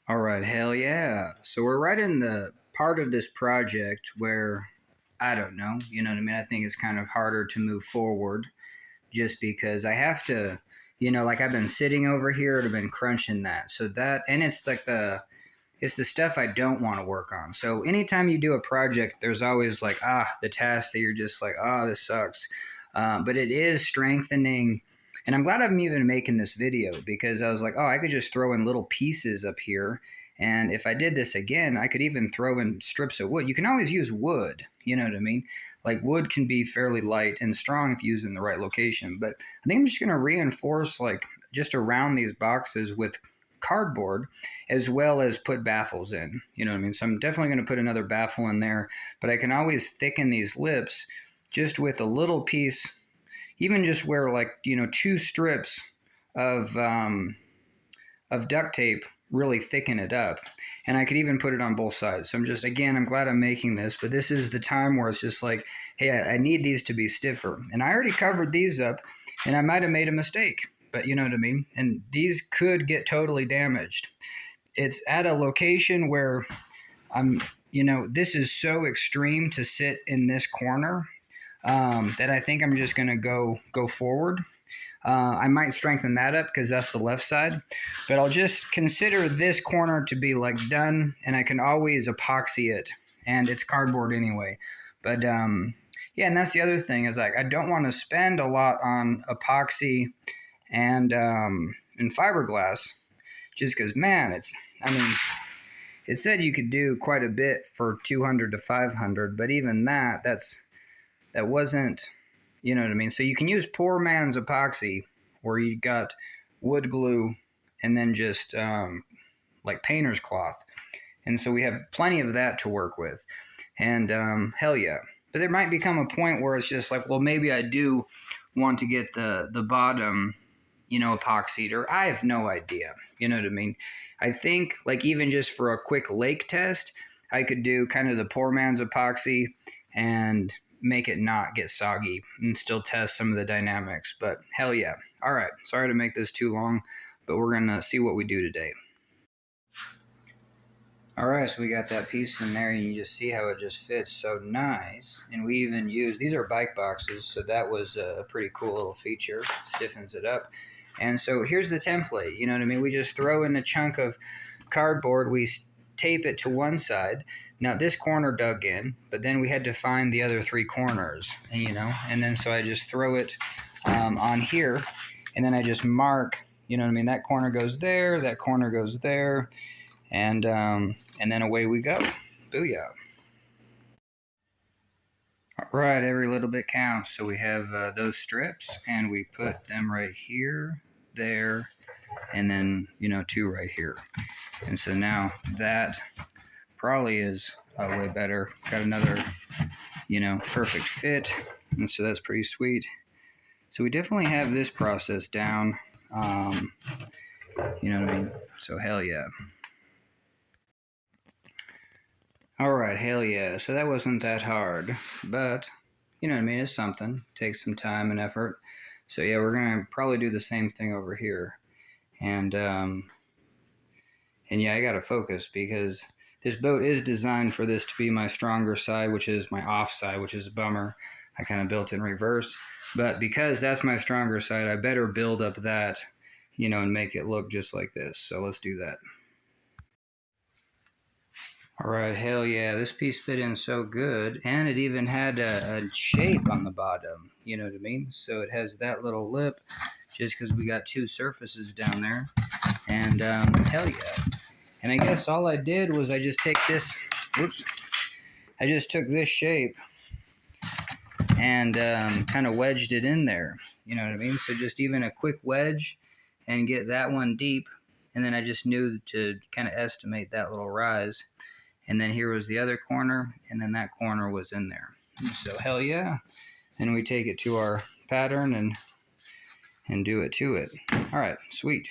All right, hell yeah. So we're right in the part of this project where I don't know, you know what I mean? I think it's kind of harder to move forward just because I have to, like I've been sitting over here and I've been crunching that. So that, and it's the stuff I don't want to work on. So anytime you do a project, there's always like, the task that you're just like, this sucks. But it is strengthening. And I'm glad I'm even making this video because I was like, I could just throw in little pieces up here. And if I did this again, I could even throw in strips of wood. You can always use wood, you know what I mean? Like wood can be fairly light and strong if used in the right location. But I think I'm just going to reinforce like just around these boxes with cardboard as well as put baffles in. You know what I mean? So I'm definitely going to put another baffle in there, but I can always thicken these lips just with a little piece, even just where like, two strips of duct tape really thicken it up. And I could even put it on both sides. So I'm glad I'm making this, but this is the time where it's just like, hey, I need these to be stiffer. And I already covered these up and I might have made a mistake, but you know what I mean? And these could get totally damaged. It's at a location where this is so extreme to sit in this corner that I think I'm just going to go forward. I might strengthen that up because that's the left side, but I'll just consider this corner to be like done, and I can always epoxy it, and it's cardboard anyway. But yeah, and that's the other thing is like I don't want to spend a lot on epoxy and fiberglass, just because it said you could do quite a bit for 200 to 500, but even that wasn't. You know what I mean? So you can use poor man's epoxy where you got wood glue and then just like painter's cloth. And so we have plenty of that to work with. And hell yeah. But there might become a point where it's just like, well, maybe I do want to get the bottom, epoxied, or I have no idea. You know what I mean? I think like even just for a quick lake test, I could do kind of the poor man's epoxy and make it not get soggy and still test some of the dynamics. But hell yeah. All right. Sorry to make this too long, but we're going to see what we do today. All right. So we got that piece in there and you just see how it just fits so nice. And we even use, these are bike boxes. So that was a pretty cool little feature. It stiffens it up. And so here's the template. You know what I mean? We just throw in a chunk of cardboard. We tape it to one side. Now this corner dug in, but then we had to find the other three corners, and then so I just throw it on here, and then I just mark, that corner goes there, that corner goes there, and then away we go. Booyah. All right, every little bit counts. So we have those strips, and we put them right here, there, and then, two right here. And so now that probably is way better. Got another, perfect fit. And so that's pretty sweet. So we definitely have this process down. You know what I mean? So hell yeah. All right, hell yeah. So that wasn't that hard, but you know what I mean? It's something. Takes some time and effort. So yeah, we're going to probably do the same thing over here. And yeah, I got to focus because this boat is designed for this to be my stronger side, which is my off side, which is a bummer. I kind of built it in reverse. But because that's my stronger side, I better build up that, and make it look just like this. So let's do that. All right, hell yeah. This piece fit in so good. And it even had a shape on the bottom. You know what I mean? So it has that little lip just because we got two surfaces down there. And hell yeah. And I guess all I did was I just take this, I just took this shape and kind of wedged it in there. You know what I mean? So just even a quick wedge and get that one deep. And then I just knew to kind of estimate that little rise. And then here was the other corner, and then that corner was in there. And so hell yeah. Then we take it to our pattern and do it to it. All right, sweet.